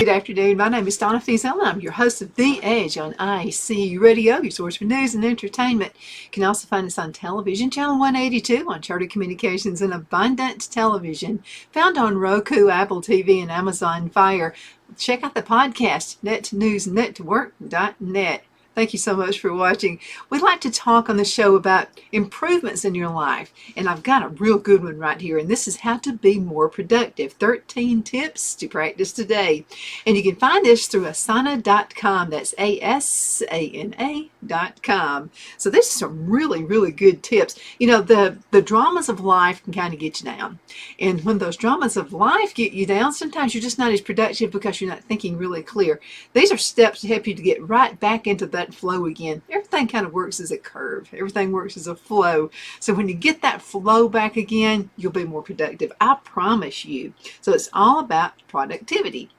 Good afternoon. My name is Donna Feazell, and I'm your host of The Edge on IC Radio, your source for news and entertainment. You can also find us on television, channel 182 on Charter Communications and Abundant Television, found on Roku, Apple TV, and Amazon Fire. Check out the podcast, netnewsnetwork.net. Thank you so much for watching. We'd like to talk on the show about improvements in your life. And I've got a real good one right here. And this is how to be more productive. 13 tips to practice today. And you can find this through asana.com. That's ASANA.com. So this is some really, really good tips. You know, the dramas of life can kind of get you down. And when those dramas of life get you down, sometimes you're just not as productive because you're not thinking really clear. These are steps to help you to get right back into that flow again. Everything kind of works as a curve. Everything works as a flow. So when you get that flow back again, you'll be more productive. I promise you. So it's all about productivity.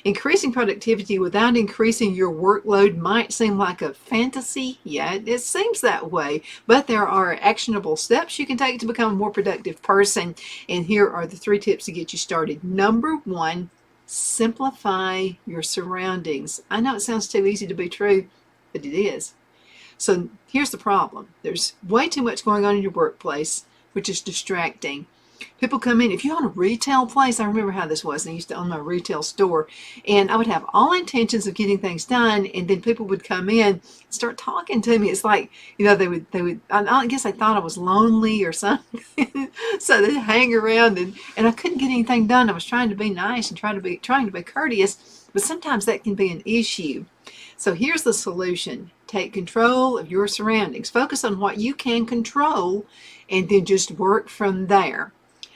Increasing productivity without increasing your workload might seem like a fantasy. Yeah, it seems that way. But there are actionable steps you can take to become a more productive person. And here are the 3 tips to get you started. Number 1, simplify your surroundings. I know it sounds too easy to be true, but it is. So here's the problem. There's way too much going on in your workplace, which is distracting. People come in. If you own a retail place, I remember how this was. I used to own my retail store, and I would have all intentions of getting things done, and then people would come in and start talking to me. It's like, you know, they would. I guess they thought I was lonely or something, so they'd hang around, and I couldn't get anything done. I was trying to be nice and trying to be courteous, but sometimes that can be an issue. So here's the solution. Take control of your surroundings. Focus on what you can control and then just work from there.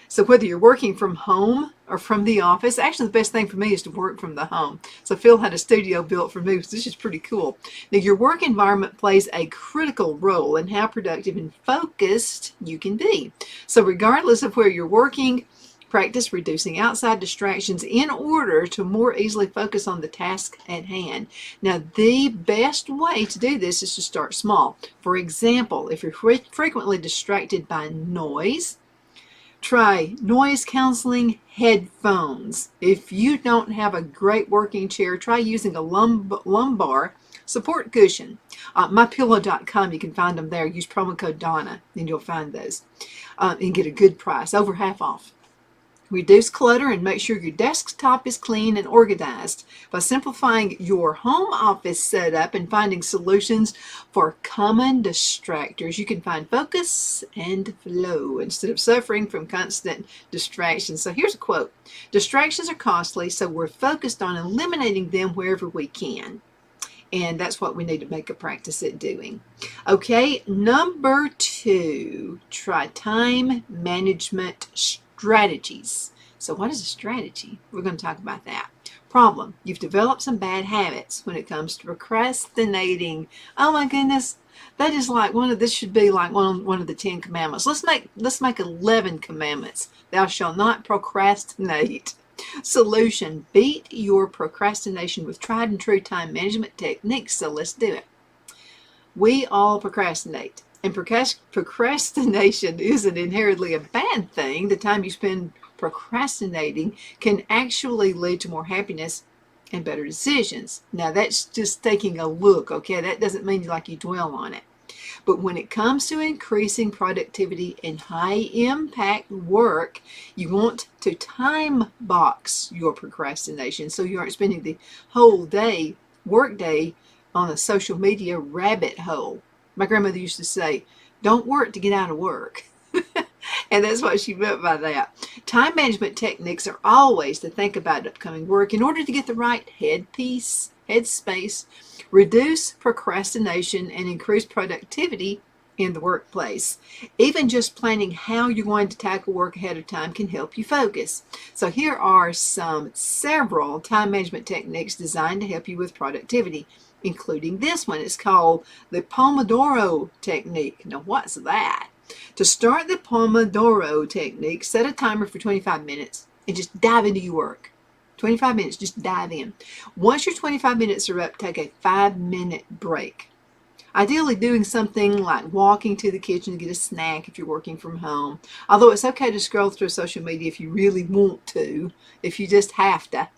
So whether you're working from home or from the office, actually the best thing for me is to work from the home. So Phil had a studio built for me, so this is pretty cool. Now your work environment plays a critical role in how productive and focused you can be. So regardless of where you're working, practice reducing outside distractions in order to more easily focus on the task at hand. Now, the best way to do this is to start small. For example, if you're frequently distracted by noise, try noise canceling headphones. If you don't have a great working chair, try using a lumbar support cushion. MyPillow.com, you can find them there. Use promo code Donna, and you'll find those and get a good price, over half off. Reduce clutter and make sure your desktop is clean and organized. By simplifying your home office setup and finding solutions for common distractors, you can find focus and flow instead of suffering from constant distractions. So here's a quote. Distractions are costly, so we're focused on eliminating them wherever we can. And that's what we need to make a practice at doing. Okay, number 2, try time management strategies. So what is a strategy? We're going to talk about that. Problem, you've developed some bad habits when it comes to procrastinating. Oh my goodness, that is like this should be like one of the 10 commandments. Let's make 11 commandments. Thou shalt not procrastinate. Solution, beat your procrastination with tried and true time management techniques. So let's do it. We all procrastinate. And procrastination isn't inherently a bad thing. The time you spend procrastinating can actually lead to more happiness and better decisions. Now that's just taking a look, okay? That doesn't mean you dwell on it. But when it comes to increasing productivity and high impact work, you want to time box your procrastination so you aren't spending the whole work day on a social media rabbit hole. My grandmother used to say, don't work to get out of work. And that's what she meant by that. Time management techniques are always to think about upcoming work in order to get the right headspace, reduce procrastination, and increase productivity in the workplace. Even just planning how you're going to tackle work ahead of time can help you focus. So here are several time management techniques designed to help you with productivity, including this one. It's called the Pomodoro technique. Now, what's that? To start the Pomodoro technique, set a timer for 25 minutes and just dive into your work. 25 minutes, just dive in. Once your 25 minutes are up, take a 5-minute break. Ideally doing something like walking to the kitchen to get a snack if you're working from home. Although it's okay to scroll through social media if you really want to, if you just have to.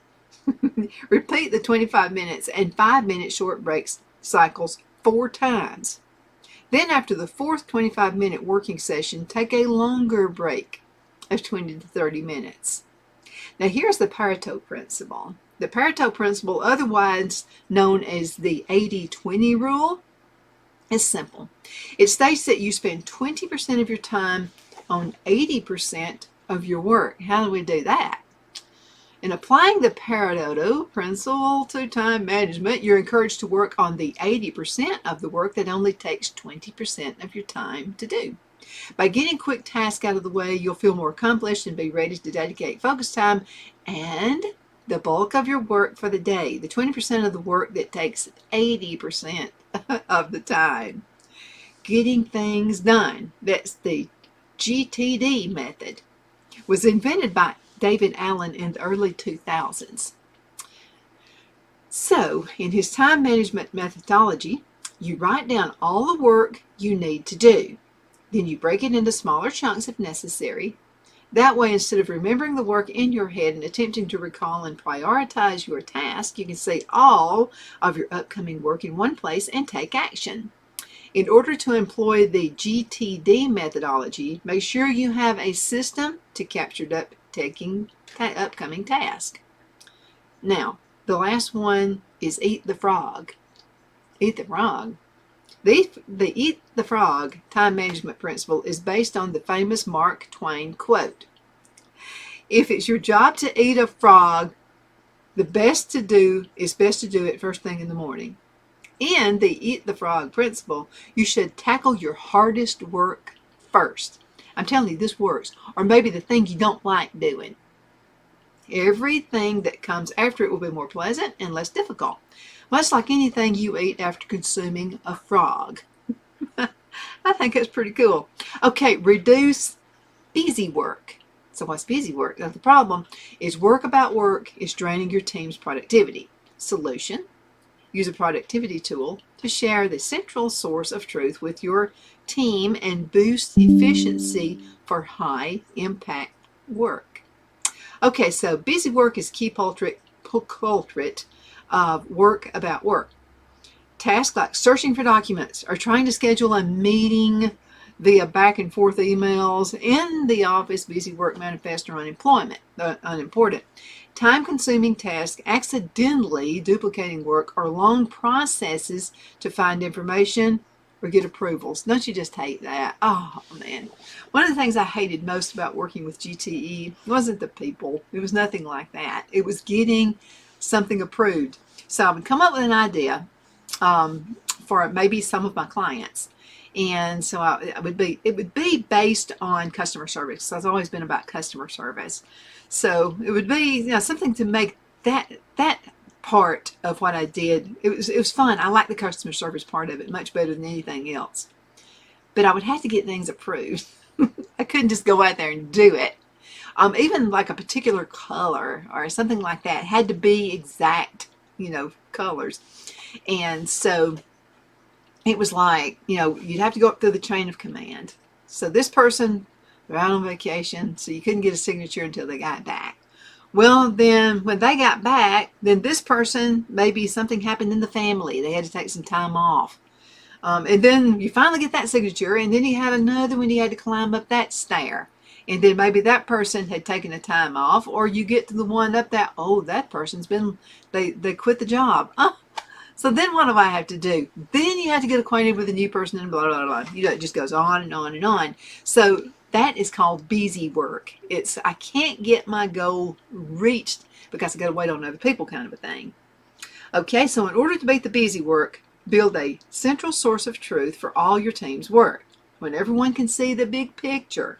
Repeat the 25 minutes and 5-minute short breaks cycles 4 times. Then after the fourth 25-minute working session, take a longer break of 20 to 30 minutes. Now here's the Pareto principle. The Pareto principle, otherwise known as the 80-20 rule, is simple. It states that you spend 20% of your time on 80% of your work. How do we do that? In applying the Pareto principle to time management, you're encouraged to work on the 80% of the work that only takes 20% of your time to do. By getting quick tasks out of the way, you'll feel more accomplished and be ready to dedicate focus time and the bulk of your work for the day, the 20% of the work that takes 80% of the time. Getting things done, that's the GTD method, was invented by David Allen in the early 2000s. So, in his time management methodology, you write down all the work you need to do. Then you break it into smaller chunks if necessary. That way, instead of remembering the work in your head and attempting to recall and prioritize your task, you can see all of your upcoming work in one place and take action. In order to employ the GTD methodology, make sure you have a system to capture upcoming task. Now, the last one is eat the frog. Eat the frog. The Eat the Frog time management principle is based on the famous Mark Twain quote. If it's your job to eat a frog, the best to do it first thing in the morning. In the Eat the Frog principle, you should tackle your hardest work first. I'm telling you, this works. Or maybe the thing you don't like doing. Everything that comes after it will be more pleasant and less difficult. Much like anything you eat after consuming a frog. I think it's pretty cool. Okay, reduce busy work. So what's busy work? Now, the problem is work about work is draining your team's productivity. Solution: use a productivity tool to share the central source of truth with your team and boost efficiency for high impact work. Okay, so busy work is key culprit of work about work. Tasks like searching for documents or trying to schedule a meeting via back and forth emails in the office, busy work manifest are unimportant. Time-consuming tasks, accidentally duplicating work, or long processes to find information or get approvals. Don't you just hate that? Oh, man. One of the things I hated most about working with GTE wasn't the people. It was nothing like that. It was getting something approved. So I would come up with an idea for maybe some of my clients. And so it would be based on customer service. So it's always been about customer service. So it would be something to make that part of what I did. It was fun. I like the customer service part of it much better than anything else. But I would have to get things approved. I couldn't just go out there and do it. Even like a particular color or something like that had to be exact, colors. And so it was like, you'd have to go up through the chain of command. So this person, they're out on vacation, so you couldn't get a signature until they got back. Well, then when they got back, then this person, maybe something happened in the family. They had to take some time off. And then you finally get that signature, and then you had another one you had to climb up that stair. And then maybe that person had taken a time off, or you get to the one up that, that person's been, they quit the job. So then what do I have to do? Then you have to get acquainted with a new person and blah, blah, blah. It just goes on and on and on. So that is called busy work. I can't get my goal reached because I got to wait on other people kind of a thing. Okay, so in order to beat the busy work, build a central source of truth for all your team's work. When everyone can see the big picture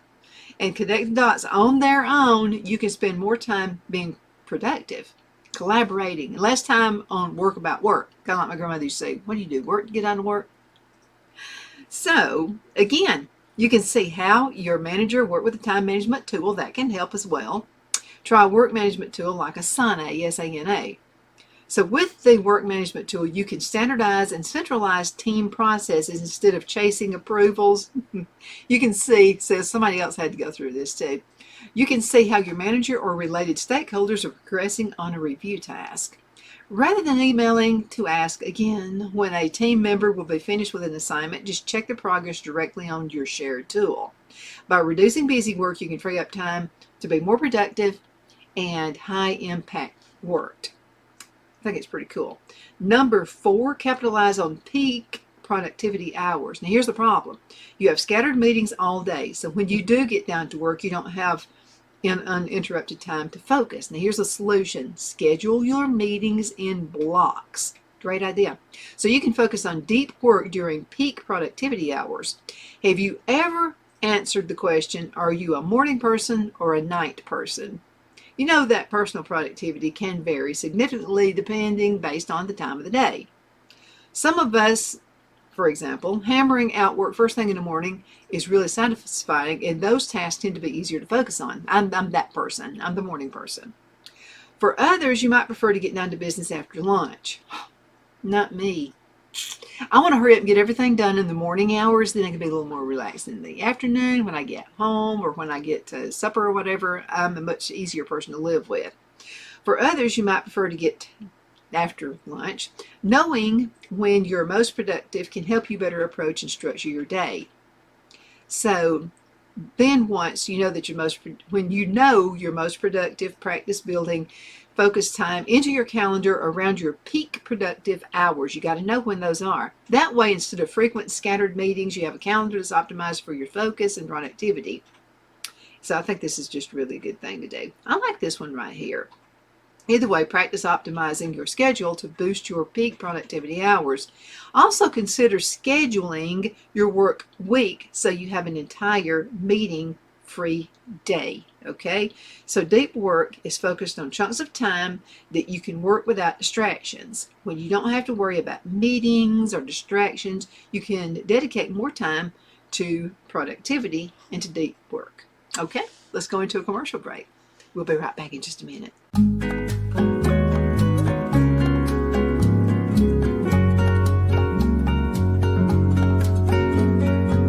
and connect the dots on their own, you can spend more time being productive, collaborating, and less time on work about work. Kind of like my grandmother used to say, what do you do, work to get out of work? So, again, you can see how your manager worked with a time management tool that can help as well. Try a work management tool like Asana, A-S-A-N-A. So with the work management tool, you can standardize and centralize team processes instead of chasing approvals. You can see, says somebody else had to go through this too. You can see how your manager or related stakeholders are progressing on a review task. Rather than emailing to ask again when a team member will be finished with an assignment, just check the progress directly on your shared tool. By reducing busy work, you can free up time to be more productive and high impact work. I think it's pretty cool. Number 4, capitalize on peak productivity hours. Now here's the problem. You have scattered meetings all day, so when you do get down to work, you don't have an uninterrupted time to focus. Now here's a solution. Schedule your meetings in blocks. Great idea. So you can focus on deep work during peak productivity hours. Have you ever answered the question, are you a morning person or a night person? You know that personal productivity can vary significantly depending based on the time of the day. Some of us, for example, hammering out work first thing in the morning is really satisfying, and those tasks tend to be easier to focus on. I'm that person. I'm the morning person. For others, you might prefer to get down to business after lunch. Not me. I want to hurry up and get everything done in the morning hours, then I can be a little more relaxed in the afternoon when I get home or when I get to supper or whatever. I'm a much easier person to live with. For others, you might prefer to get after lunch. Knowing when you're most productive can help you better approach and structure your day. So then once you know that when you know you're most productive, practice building focus time into your calendar around your peak productive hours. You got to know when those are. That way, instead of frequent scattered meetings, you have a calendar that's optimized for your focus and productivity. So I think this is just really a good thing to do. I like this one right here. Either way, practice optimizing your schedule to boost your peak productivity hours. Also consider scheduling your work week so you have an entire meeting-free day. Okay, so deep work is focused on chunks of time that you can work without distractions. When you don't have to worry about meetings or distractions, you can dedicate more time to productivity and to deep work. Okay, let's go into a commercial break. We'll be right back in just a minute.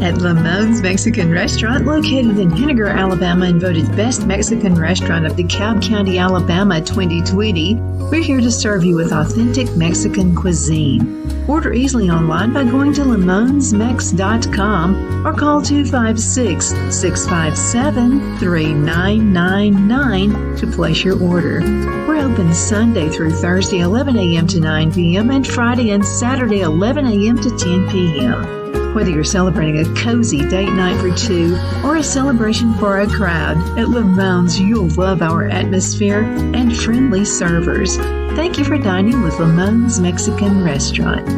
At Lamone's Mexican Restaurant, located in Henniger, Alabama, and voted Best Mexican Restaurant of DeKalb County, Alabama 2020, we're here to serve you with authentic Mexican cuisine. Order easily online by going to lamonsmex.com or call 256-657-3999 to place your order. We're open Sunday through Thursday, 11 a.m. to 9 p.m. and Friday and Saturday, 11 a.m. to 10 p.m. Whether you're celebrating a cozy date night for two or a celebration for a crowd, at Lamone's you'll love our atmosphere and friendly servers. Thank you for dining with Lamone's Mexican Restaurant.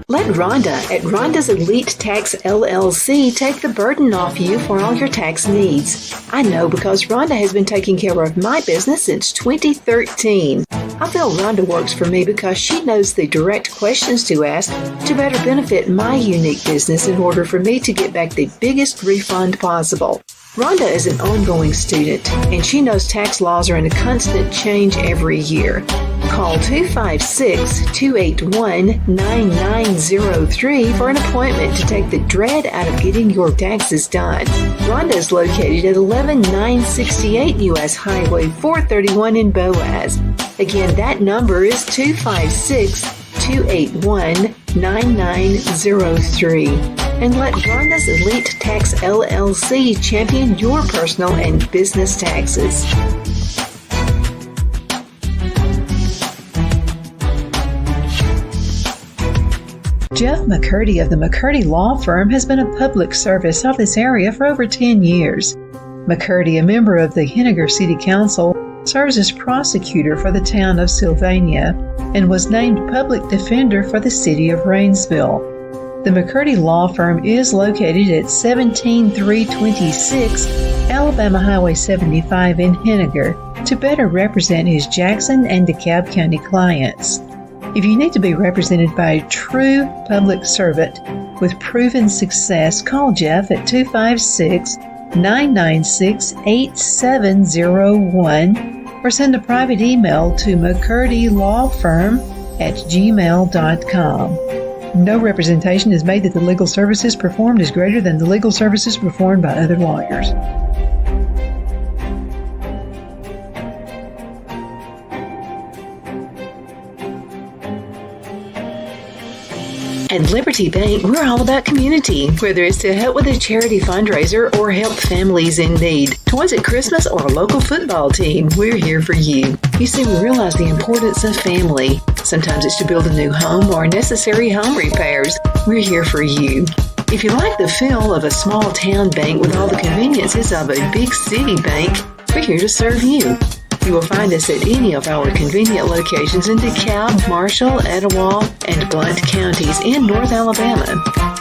Let Rhonda at Rhonda's Elite Tax LLC take the burden off you for all your tax needs. I know because Rhonda has been taking care of my business since 2013. I feel Rhonda works for me because she knows the direct questions to ask to better benefit my unique business in order for me to get back the biggest refund possible. Rhonda is an ongoing student, and she knows tax laws are in a constant change every year. Call 256-281-9903 for an appointment to take the dread out of getting your taxes done. Rhonda is located at 11968 U.S. Highway 431 in Boaz. Again, that number is 256-281-9903. And let Rhonda's Elite Tax LLC champion your personal and business taxes. Jeff McCurdy of the McCurdy Law Firm has been a public service of this area for over 10 years. McCurdy, a member of the Henniger City Council, serves as prosecutor for the town of Sylvania and was named public defender for the city of Rainsville. The McCurdy Law Firm is located at 17326 Alabama Highway 75 in Henniger to better represent his Jackson and DeKalb County clients. If you need to be represented by a true public servant with proven success, call Jeff at 256-996-8701 or send a private email to mccurdy.lawfirm@gmail.com. No representation is made that the legal services performed is greater than the legal services performed by other lawyers. At Liberty Bank, we're all about community, whether it's to help with a charity fundraiser or help families in need. Toys at Christmas or a local football team, we're here for you. You see, we realize the importance of family. Sometimes it's to build a new home or necessary home repairs. We're here for you. If you like the feel of a small town bank with all the conveniences of a big city bank, we're here to serve you. You will find us at any of our convenient locations in DeKalb, Marshall, Etowah, and Blount counties in North Alabama.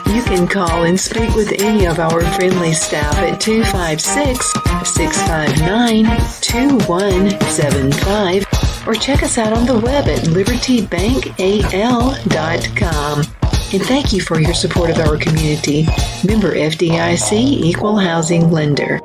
You can call and speak with any of our friendly staff at 256-659-2175 or check us out on the web at libertybankal.com. And thank you for your support of our community. Member FDIC Equal Housing Lender.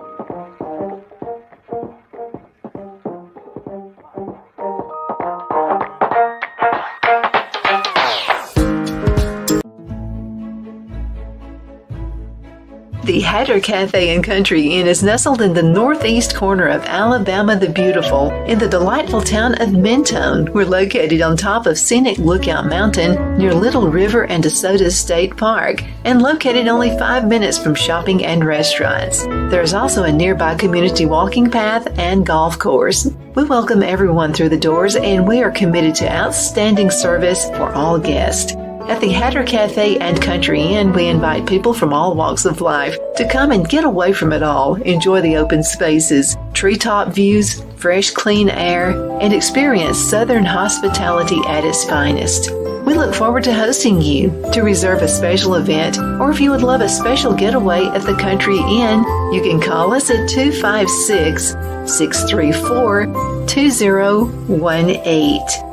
The Hatter Cafe and Country Inn is nestled in the northeast corner of Alabama the Beautiful in the delightful town of Mentone. We're located on top of scenic Lookout Mountain near Little River and DeSoto State Park and located only 5 minutes from shopping and restaurants. There is also a nearby community walking path and golf course. We welcome everyone through the doors and we are committed to outstanding service for all guests. At the Hatter Cafe and Country Inn, we invite people from all walks of life to come and get away from it all, enjoy the open spaces, treetop views, fresh, clean air, and experience Southern hospitality at its finest. We look forward to hosting you. To reserve a special event, or if you would love a special getaway at the Country Inn, you can call us at 256-634-2018.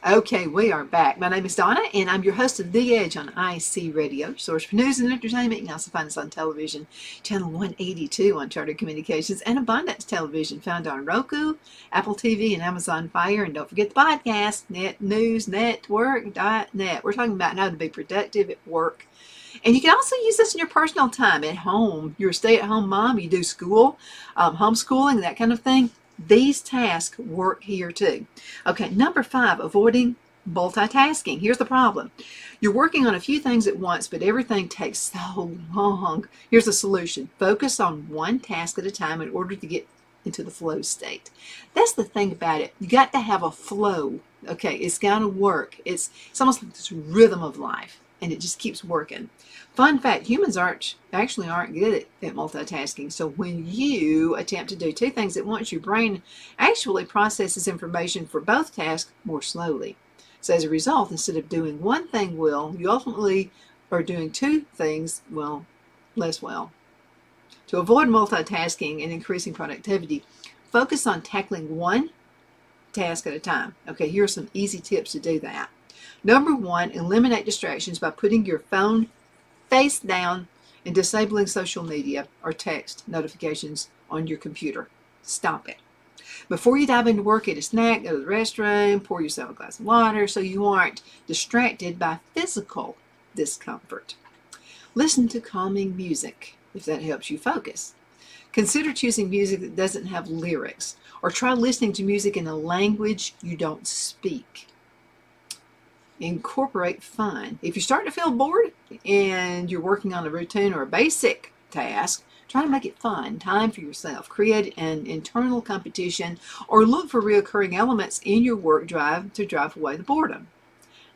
Okay, we are back. My name is Donna, and I'm your host of The Edge on IC Radio, your source for news and entertainment. You can also find us on television, channel 182 on Charter Communications, and Abundance Television, found on Roku, Apple TV, and Amazon Fire. And don't forget the podcast, netnewsnetwork.net. We're talking about how to be productive at work. And you can also use this in your personal time at home. You're a stay-at-home mom, you do school, homeschooling, that kind of thing. These tasks work here too. Okay, number 5, avoiding multitasking. Here's the problem. You're working on a few things at once, but everything takes so long. Here's the solution. Focus on one task at a time in order to get into the flow state. That's the thing about it. You got to have a flow. Okay, it's got to work. It's almost like this rhythm of life, and it just keeps working. Fun fact, humans actually aren't good at multitasking. So when you attempt to do 2 things at once, your brain actually processes information for both tasks more slowly. So as a result, instead of doing one thing well, you ultimately are doing 2 things, well, less well. To avoid multitasking and increasing productivity, focus on tackling one task at a time. Okay, here are some easy tips to do that. Number 1, eliminate distractions by putting your phone face down and disabling social media or text notifications on your computer. Stop it. Before you dive into work, eat a snack, go to the restroom, pour yourself a glass of water so you aren't distracted by physical discomfort. Listen to calming music if that helps you focus. Consider choosing music that doesn't have lyrics, or try listening to music in a language you don't speak. Incorporate fun. If you're starting to feel bored and you're working on a routine or a basic task, try to make it fun. Time for yourself. Create an internal competition or look for recurring elements in your work drive to drive away the boredom.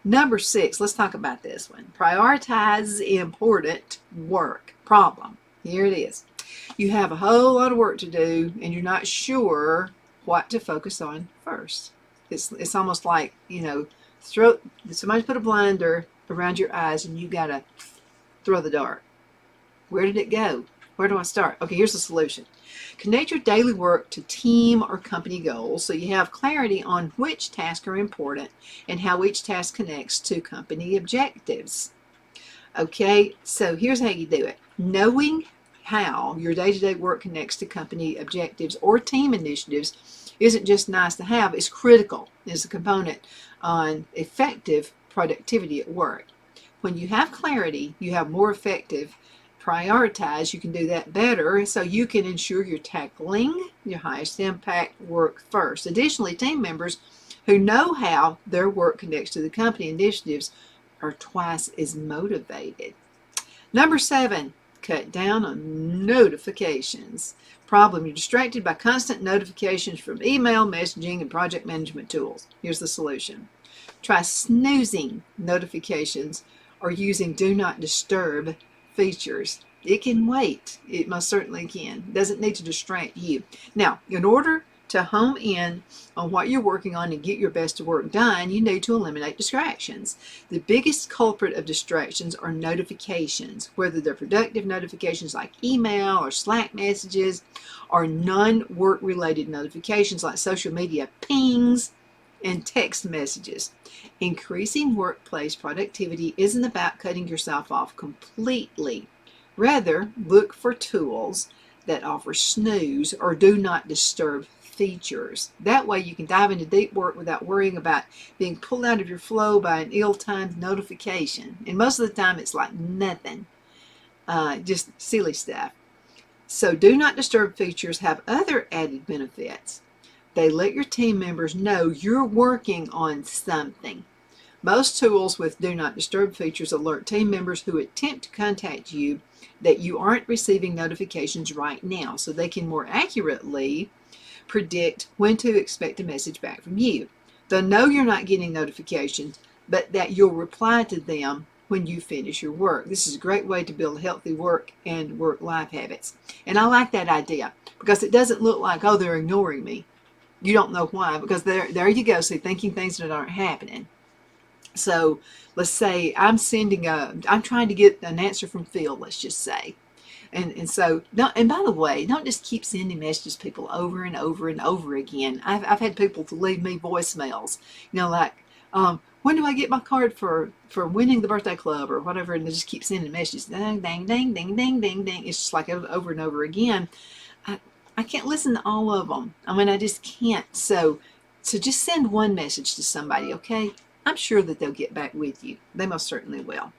Number 6, let's talk about this one. Prioritize important work. Problem. Here it is. You have a whole lot of work to do and you're not sure what to focus on first. It's almost like, somebody put a blinder around your eyes and you got to throw the dart. Where did it go? Where do I start? Okay, here's the solution. Connect your daily work to team or company goals so you have clarity on which tasks are important and how each task connects to company objectives. Okay, so here's how you do it. Knowing how your day-to-day work connects to company objectives or team initiatives isn't just nice to have, it's critical as a component on effective productivity at work. When you have clarity, you have more effective prioritize, you can do that better so you can ensure you're tackling your highest impact work first. Additionally, team members who know how their work connects to the company initiatives are twice as motivated. Number 7, cut down on notifications. Problem, you're distracted by constant notifications from email, messaging, and project management tools. Here's the solution. Try snoozing notifications or using do not disturb features. It can wait. It most certainly can. It doesn't need to distract you. Now, in order to home in on what you're working on and get your best work done, you need to eliminate distractions. The biggest culprit of distractions are notifications, whether they're productive notifications like email or Slack messages, or non-work related notifications like social media pings and text messages. Increasing workplace productivity isn't about cutting yourself off completely. Rather, look for tools that offer snooze or do not disturb features. That way you can dive into deep work without worrying about being pulled out of your flow by an ill-timed notification. And most of the time it's like nothing, just silly stuff. So do not disturb features have other added benefits. They let your team members know you're working on something. Most tools with do not disturb features alert team members who attempt to contact you that you aren't receiving notifications right now, so they can more accurately predict when to expect a message back from you. They'll know you're not getting notifications, but that you'll reply to them when you finish your work. This is a great way to build healthy work and work-life habits. And I like that idea because it doesn't look like, oh, they're ignoring me. You don't know why, because there you go, see, thinking things that aren't happening. So let's say I'm trying to get an answer from Phil, let's just say. And so, and by the way, don't just keep sending messages to people over and over and over again. I've had people to leave me voicemails, like, when do I get my card for winning the birthday club or whatever, and they just keep sending messages, ding, ding, ding, ding, ding, ding, ding. It's just like over and over again. I can't listen to all of them. I just can't. So just send one message to somebody, okay? I'm sure that they'll get back with you. They most certainly will.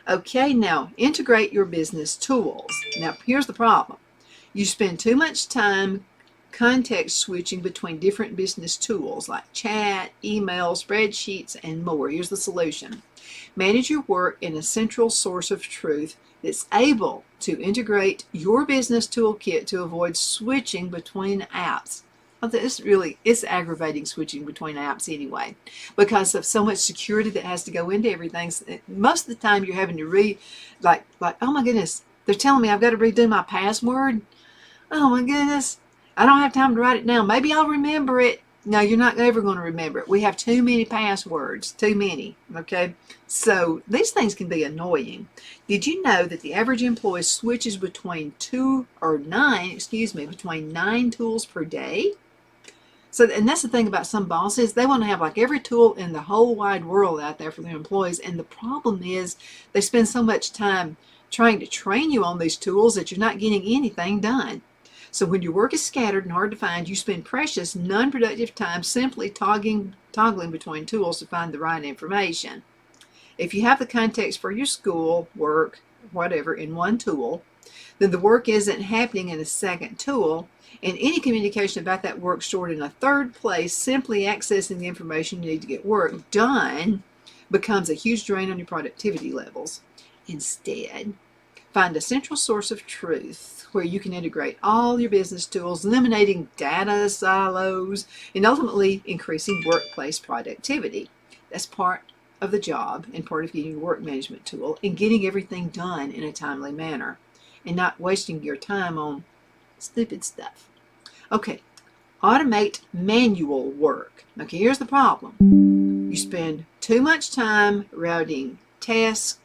Okay, now integrate your business tools. Now, here's the problem. You spend too much time context switching between different business tools like chat, email, spreadsheets, and more. Here's the solution. Manage your work in a central source of truth that's able to integrate your business toolkit to avoid switching between apps. It's aggravating switching between apps anyway, because of so much security that has to go into everything. Most of the time you're having to read, like, oh my goodness, they're telling me I've got to redo my password. Oh my goodness, I don't have time to write it down. Maybe I'll remember it. No, you're not ever going to remember it. We have too many passwords, too many, okay? So these things can be annoying. Did you know that the average employee switches between between 9 tools per day? So, and that's the thing about some bosses. They want to have like every tool in the whole wide world out there for their employees. And the problem is they spend so much time trying to train you on these tools that you're not getting anything done. So when your work is scattered and hard to find, you spend precious, non-productive time simply toggling between tools to find the right information. If you have the context for your school, work, whatever, in one tool, then the work isn't happening in a second tool, and any communication about that work stored in a third place, simply accessing the information you need to get work done, becomes a huge drain on your productivity levels. Instead, find a central source of truth where you can integrate all your business tools, eliminating data silos, and ultimately increasing workplace productivity. That's part of the job and part of getting your work management tool and getting everything done in a timely manner and not wasting your time on stupid stuff. Okay, automate manual work. Okay, here's the problem. You spend too much time routing task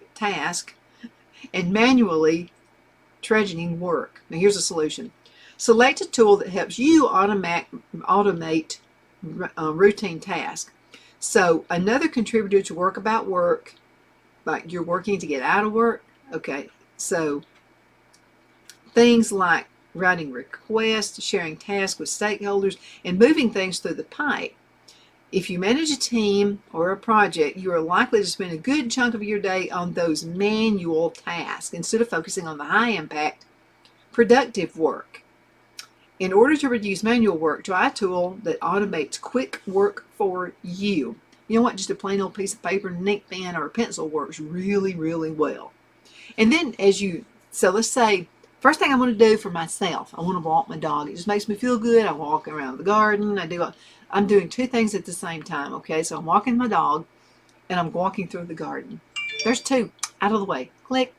and manually treasuring work. Now here's a solution. Select a tool that helps you automate routine tasks. So another contributor to Work About Work, like you're working to get out of work. Okay, so things like writing requests, sharing tasks with stakeholders, and moving things through the pipe. If you manage a team or a project, you are likely to spend a good chunk of your day on those manual tasks instead of focusing on the high-impact, productive work. In order to reduce manual work, try a tool that automates quick work for you. You know what? Just a plain old piece of paper, an ink pen, or a pencil works really, really well. And then so let's say, first thing I want to do for myself, I want to walk my dog. It just makes me feel good. I walk around the garden. I'm doing two things at the same time, okay? So I'm walking my dog, and I'm walking through the garden. There's two. Out of the way. Click.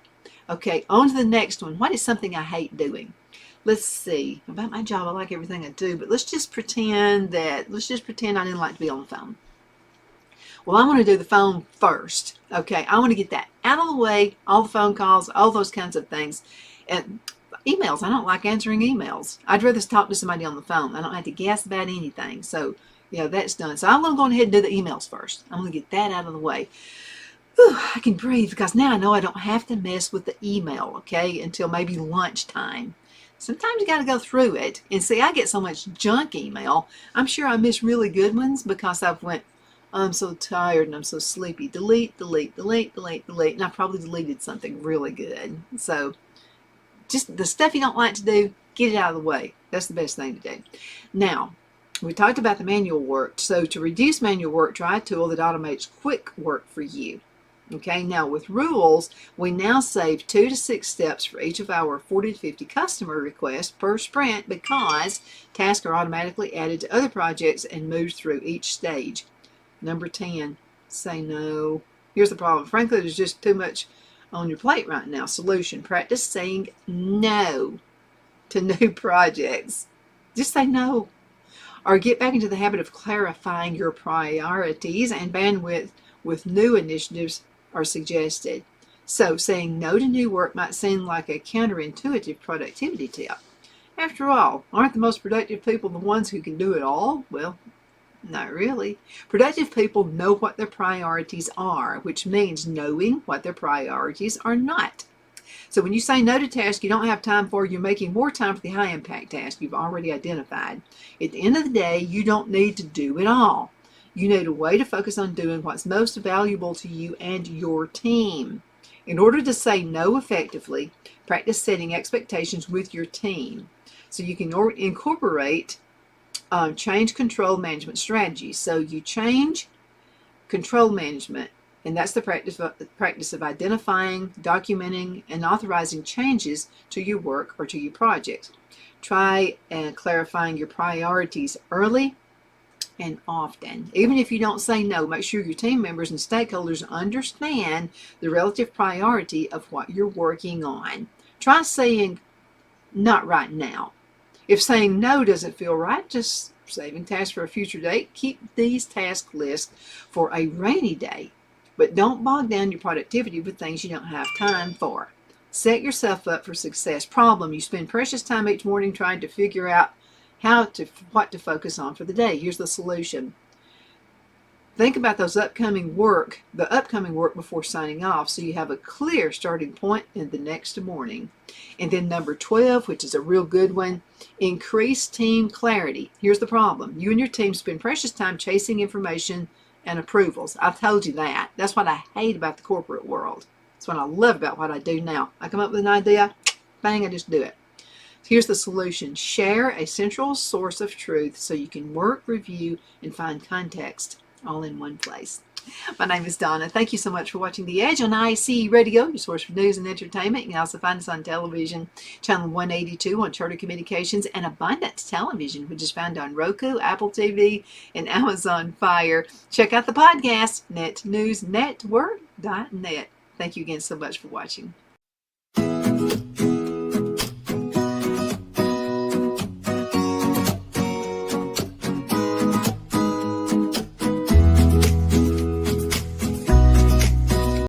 Okay, on to the next one. What is something I hate doing? Let's see. About my job, I like everything I do, but let's just pretend I didn't like to be on the phone. Well, I'm going to do the phone first. Okay, I want to get that out of the way, all the phone calls, all those kinds of things. And emails, I don't like answering emails. I'd rather talk to somebody on the phone. I don't have to guess about anything. So, that's done. So I'm going to go ahead and do the emails first. I'm going to get that out of the way. Whew, I can breathe because now I know I don't have to mess with the email, okay, until maybe lunchtime. Sometimes you got to go through it. And see, I get so much junk email. I'm sure I miss really good ones because I'm so tired and I'm so sleepy. Delete, delete, delete, delete, delete. And I probably deleted something really good. So just the stuff you don't like to do, get it out of the way. That's the best thing to do. Now, we talked about the manual work. So to reduce manual work, try a tool that automates quick work for you. Okay, now with rules, we now save 2 to 6 steps for each of our 40 to 50 customer requests per sprint because tasks are automatically added to other projects and moved through each stage. Number 10, say no. Here's the problem. Frankly, there's just too much on your plate right now. Solution, practice saying no to new projects. Just say no. Or get back into the habit of clarifying your priorities and bandwidth with new initiatives are suggested. So saying no to new work might seem like a counterintuitive productivity tip. After all, aren't the most productive people the ones who can do it all? Well, not really. Productive people know what their priorities are, which means knowing what their priorities are not. So when you say no to tasks you don't have time for, you're making more time for the high impact task you've already identified. At the end of the day, you don't need to do it all. You need a way to focus on doing what's most valuable to you and your team. In order to say no effectively, practice setting expectations with your team. So you can incorporate change control management strategies. So you change control management, and that's the practice of identifying, documenting, and authorizing changes to your work or to your projects. Try clarifying your priorities early and often. Even if you don't say no, make sure your team members and stakeholders understand the relative priority of what you're working on. Try saying not right now. If saying no doesn't feel right, just saving tasks for a future date. Keep these task lists for a rainy day, but don't bog down your productivity with things you don't have time for. Set yourself up for success. Problem, you spend precious time each morning trying to figure out what to focus on for the day. Here's the solution. Think about the upcoming work before signing off so you have a clear starting point in the next morning. And then number 12, which is a real good one, increase team clarity. Here's the problem. You and your team spend precious time chasing information and approvals. I told you that. That's what I hate about the corporate world. That's what I love about what I do now. I come up with an idea, bang, I just do it. Here's the solution. Share a central source of truth so you can work, review, and find context all in one place. My name is Donna. Thank you so much for watching The Edge on ICE Radio, your source for news and entertainment. You can also find us on television, channel 182 on Charter Communications, and Abundance Television, which is found on Roku, Apple TV, and Amazon Fire. Check out the podcast, netnewsnetwork.net. Thank you again so much for watching.